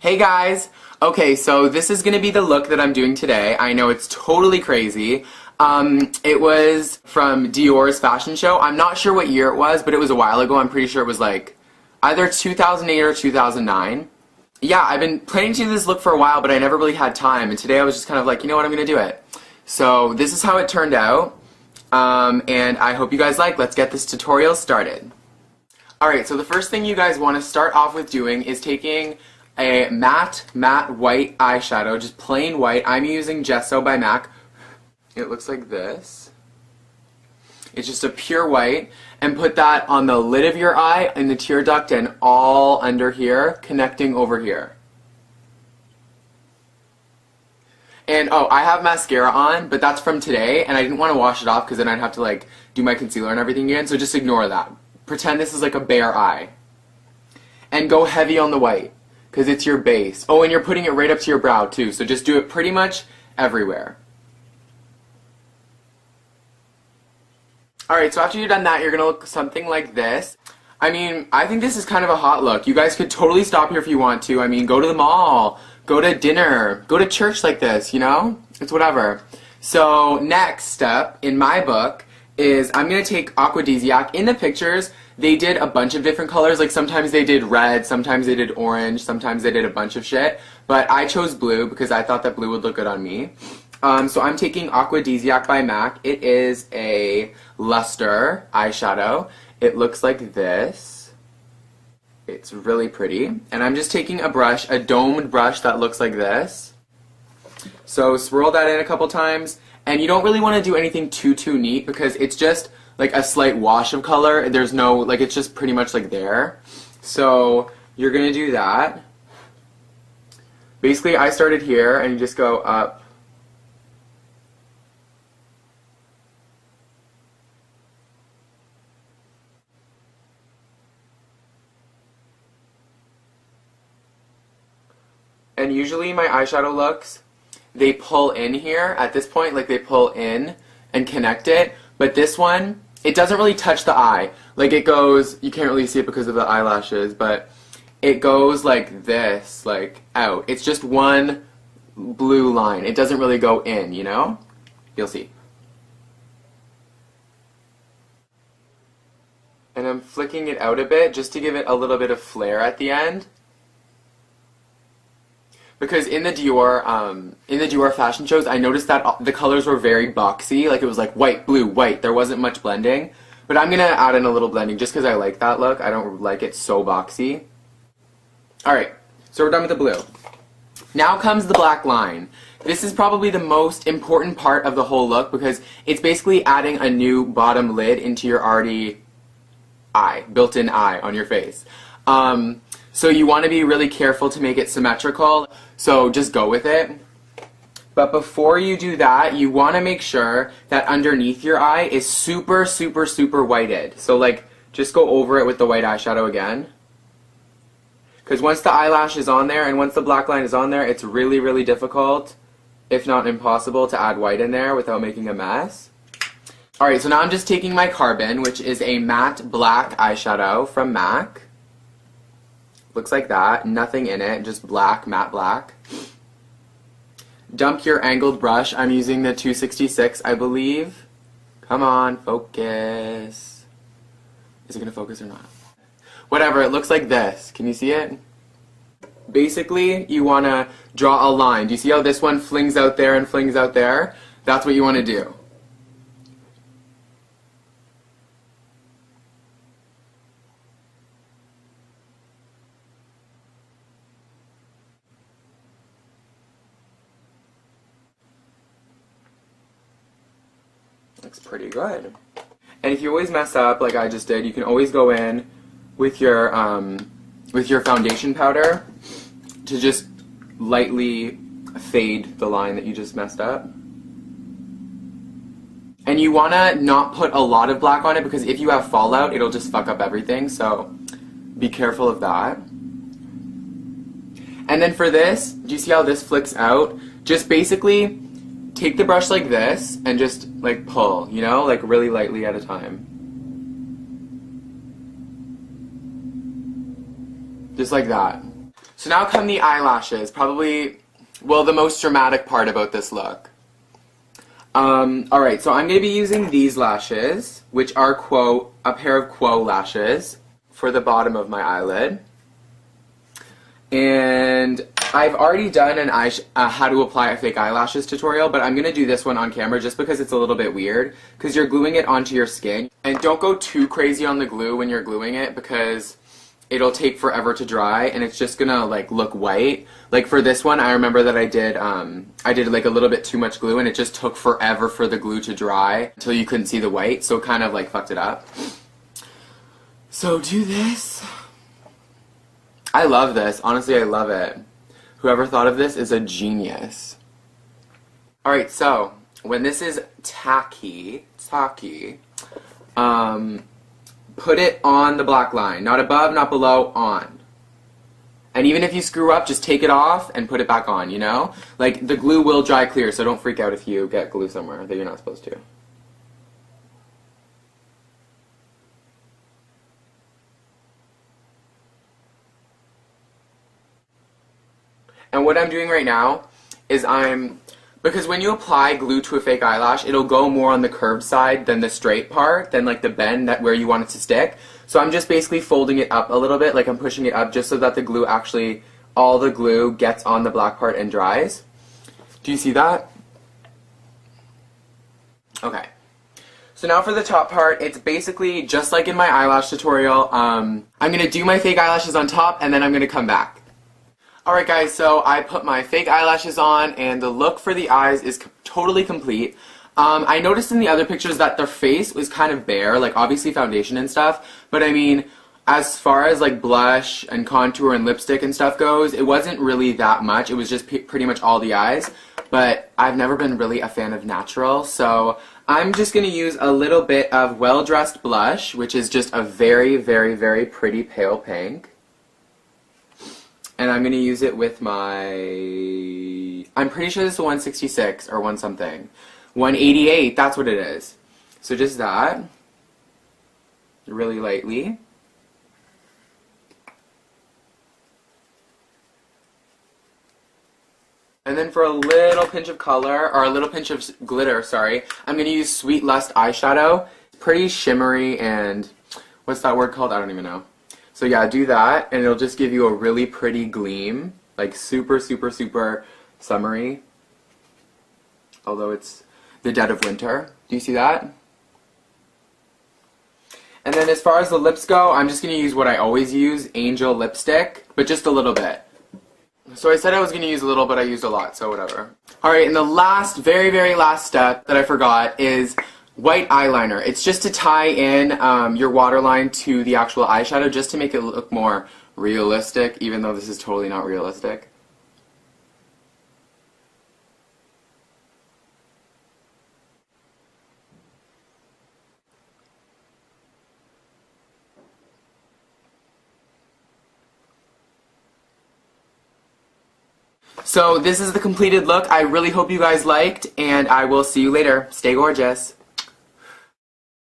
Hey guys! Okay, so this is gonna be the look that I'm doing today. I know it's totally crazy. It was from Dior's fashion show. I'm not sure what year it was, but it was a while ago. I'm pretty sure it was like either 2008 or 2009. Yeah, I've been planning to do this look for a while, but I never really had time, and today I was just kind of like, you know what, I'm gonna do it. So this is how it turned out, and I hope you guys like. Let's get this tutorial started. Alright, so the first thing you guys want to start off with doing is taking a matte white eyeshadow, just plain white. I'm using Gesso by MAC. It looks like this. It's just a pure white, and put that on the lid of your eye, in the tear duct, and all under here, connecting over here. And oh, I have mascara on, but that's from today, and I didn't want to wash it off because then I'd have to like do my concealer and everything again, so just ignore that. Pretend this is like a bare eye. And go heavy on the white, because it's your base. Oh, and you're putting it right up to your brow too, so just do it pretty much everywhere. Alright, so after you've done that, you're gonna look something like this. I mean, I think this is kind of a hot look. You guys could totally stop here if you want to. I mean, go to the mall, go to dinner, go to church like this, you know? It's whatever. So, next step, in my book, is I'm going to take Aquadesiac. In the pictures, they did a bunch of different colors. Like, sometimes they did red, sometimes they did orange, sometimes they did a bunch of shit. But I chose blue because I thought that blue would look good on me. So I'm taking Aquadesiac by MAC. It is a luster eyeshadow. It looks like this. It's really pretty. And I'm just taking a brush, a domed brush that looks like this. So swirl that in a couple times. And you don't really want to do anything too neat because it's just like a slight wash of color. There's no, like, it's just pretty much like there. So you're going to do that. Basically, I started here and you just go up. And usually my eyeshadow looks, they pull in here at this point, like they pull in and connect it. But this one, it doesn't really touch the eye. Like it goes, you can't really see it because of the eyelashes, but it goes like this, like out. It's just one blue line. It doesn't really go in, you know? You'll see. And I'm flicking it out a bit just to give it a little bit of flair at the end. Because in the Dior fashion shows, I noticed that the colors were very boxy. Like it was like white, blue, white. There wasn't much blending. But I'm going to add in a little blending just because I like that look. I don't like it so boxy. Alright, so we're done with the blue. Now comes the black line. This is probably the most important part of the whole look because it's basically adding a new bottom lid into your already eye, built-in eye on your face. So you want to be really careful to make it symmetrical, so just go with it. But before you do that, you want to make sure that underneath your eye is super whited. So like, just go over it with the white eyeshadow again. Because once the eyelash is on there and once the black line is on there, it's really difficult, if not impossible, to add white in there without making a mess. Alright, so now I'm just taking my Carbon, which is a matte black eyeshadow from MAC. Looks like that, nothing in it, just black, matte black. Dump your angled brush. I'm using the 266, I believe. Come on, focus. Is it gonna focus or not? Whatever, it looks like this. Can you see it? Basically, you wanna draw a line. Do you see how this one flings out there and flings out there? That's what you wanna do. Looks pretty good. And if you always mess up, like I just did, you can always go in with your foundation powder to just lightly fade the line that you just messed up. And you want to not put a lot of black on it because if you have fallout, it'll just fuck up everything, so be careful of that. And then for this, do you see how this flicks out? Just basically take the brush like this and just like pull, you know, like really lightly at a time. Just like that. So now come the eyelashes, probably, well, the most dramatic part about this look. Alright, so I'm going to be using these lashes, which are a pair of quo lashes for the bottom of my eyelid. And I've already done an how to apply a fake eyelashes tutorial, but I'm going to do this one on camera just because it's a little bit weird, because you're gluing it onto your skin. And don't go too crazy on the glue when you're gluing it, because it'll take forever to dry and it's just gonna like look white. Like for this one, I remember that I did like a little bit too much glue and it just took forever for the glue to dry until you couldn't see the white, so it kind of like fucked it up. So do this. I love this. Honestly, I love it. Whoever thought of this is a genius. Alright, so when this is tacky, put it on the black line. Not above, not below, on. And even if you screw up, just take it off and put it back on, you know? Like, the glue will dry clear, so don't freak out if you get glue somewhere that you're not supposed to. And what I'm doing right now is because when you apply glue to a fake eyelash, it'll go more on the curved side than the straight part, than like the bend where you want it to stick. So I'm just basically folding it up a little bit, like I'm pushing it up just so that the glue all the glue gets on the black part and dries. Do you see that? Okay. So now for the top part, it's basically just like in my eyelash tutorial. I'm going to do my fake eyelashes on top and then I'm going to come back. Alright guys, so I put my fake eyelashes on and the look for the eyes is totally complete. I noticed in the other pictures that their face was kind of bare, like obviously foundation and stuff, but I mean, as far as like blush and contour and lipstick and stuff goes, it wasn't really that much. It was just pretty much all the eyes, but I've never been really a fan of natural, so I'm just going to use a little bit of Well Dressed blush, which is just a very, very, very pretty pale pink. And I'm going to use it with my, I'm pretty sure this is a 166 or one something. 188, that's what it is. So just that, really lightly. And then for a little pinch of color, or a little pinch of glitter, sorry, I'm going to use Sweet Lust eyeshadow. It's pretty shimmery and, what's that word called? I don't even know. So yeah, do that, and it'll just give you a really pretty gleam, like super, super, super summery, although it's the dead of winter. Do you see that? And then as far as the lips go, I'm just going to use what I always use, Angel lipstick, but just a little bit. So I said I was going to use a little, but I used a lot, so whatever. Alright, and the last, very, very last step that I forgot is white eyeliner. It's just to tie in your waterline to the actual eyeshadow, just to make it look more realistic, even though this is totally not realistic. So this is the completed look. I really hope you guys liked, and I will see you later. Stay gorgeous.